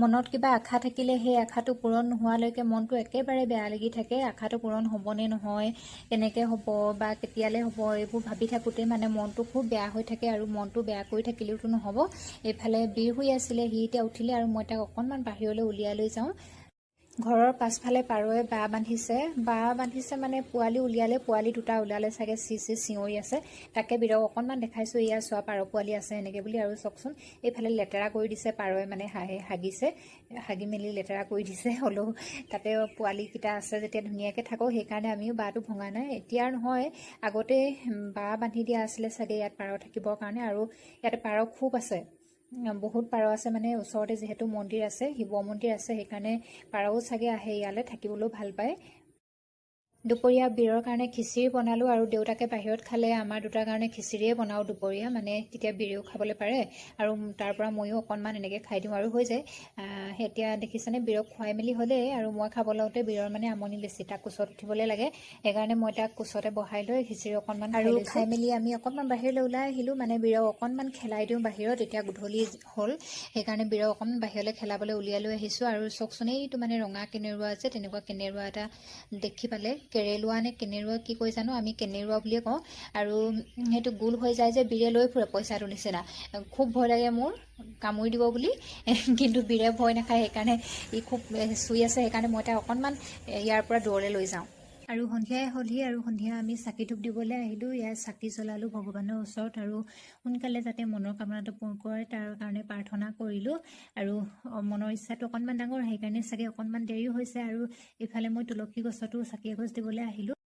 মনত কিবা আশা থাকিলে সেই আশাটো পূৰণ নোহোৱালৈকে মনটো একেবাৰে বেয়া লাগি থাকে। আশাটো পূৰণ হ'বনে নহয়, কেনেকৈ হ'ব বা কেতিয়ালৈ হ'ব, এইবোৰ ভাবি থাকোঁতে মানে মনটো খুব বেয়া হৈ থাকে। আৰু মনটো বেয়া কৰি থাকিলেওতো নহ'ব। এইফালে বীৰ শুই আছিলে, সি এতিয়া উঠিলে আৰু মই তাক অকণমান বাহিৰলৈ উলিয়াই লৈ যাওঁ। ঘৰৰ পাছফালে পাৰৱে বাঁহ বান্ধিছে মানে পোৱালি উলিয়ালে, পোৱালি দুটা ওলালে চাগে, চিঞৰি আছে। তাকে বীৰক অকণমান দেখাইছোঁ, এয়া চোৱা পাৰ পোৱালি আছে এনেকৈ বুলি। আৰু চাওকচোন এইফালে লেতেৰা কৰি দিছে, পাৰৱে মানে হাগি মেলি লেতেৰা কৰি দিছে। হ'লেও তাতে পোৱালিকেইটা আছে যেতিয়া ধুনীয়াকৈ থাকক, সেইকাৰণে আমিও বাঁহটো ভঙা নাই। এতিয়া নহয়, আগতে বাঁহ বান্ধি দিয়া আছিলে চাগে ইয়াত পাৰ থাকিবৰ কাৰণে। আৰু ইয়াতে পাৰ খুব আছে, বহুত পাৰ আছে। মানে ওচৰতে যিহেতু মন্দিৰ আছে, শিৱ মন্দিৰ আছে, সেইকাৰণে পাৰও চাগে আহে ইয়ালৈ, থাকিবলৈও ভাল পায়। দুপৰীয়া বীৰৰ কাৰণে খিচিৰি বনালোঁ আৰু দেউতাকে বাহিৰত খালে। আমাৰ দুটাৰ কাৰণে খিচিৰিয়ে বনাওঁ দুপৰীয়া, মানে তেতিয়া বীৰেও খাবলৈ পাৰে আৰু তাৰ পৰা ময়ো অকণমান এনেকৈ খাই দিওঁ আৰু হৈ যায়। এতিয়া দেখিছেনে বীৰক খুৱাই মেলি হ'লেই, আৰু মই খাব লওঁতে বীৰৰ মানে আমনি বেছি, তাক কোচত উঠিবলৈ লাগে। সেইকাৰণে মই তাক কোচতে বহাই লৈ খিচিৰি অকণমান আৰু খাই মেলি আমি অকণমান বাহিৰলৈ ওলাই আহিলোঁ। মানে বীৰক অকণমান খেলাই দিওঁ বাহিৰত, এতিয়া গধূলি হ'ল, সেইকাৰণে বীৰক অকণমান বাহিৰলৈ খেলাবলৈ উলিয়াই লৈ আহিছোঁ। আৰু চাওকচোন এইটো মানে ৰঙা কেনেৰুৱা যে, তেনেকুৱা কেনেৰুৱা এটা দেখি পালে, কেৰেলোৱা নে কেনেৰুৱা কি কৈ জানো, আমি কেনেৰুৱা বুলিয়ে কওঁ। আৰু সেইটো গোল হৈ যায় যে, বীৰে লৈ ফুৰে পইচাটো নিচিনা। খুব ভয় লাগে মোৰ কামুৰি দিব বুলি, কিন্তু বীৰে ভয় নাখায়। সেইকাৰণে ই খুব চুই আছে, সেইকাৰণে মই তাক অকণমান ইয়াৰ পৰা দূৰলৈ লৈ যাওঁ। আৰু সন্ধিয়াই হ'লহি, আৰু সন্ধিয়া আমি চাকি ধূপ দিবলৈ আহিলোঁ। ইয়াত চাকি জ্বলালোঁ ভগৱানৰ ওচৰত, আৰু সোনকালে যাতে মনৰ কামনাটো পূৰ্ণ কৰে তাৰ কাৰণে প্ৰাৰ্থনা কৰিলোঁ। আৰু মনৰ ইচ্ছাটো অকণমান ডাঙৰ, সেইকাৰণে চাগে অকণমান দেৰিও হৈছে। আৰু ইফালে মই তুলসী গছতো চাকি এগছ দিবলৈ আহিলোঁ।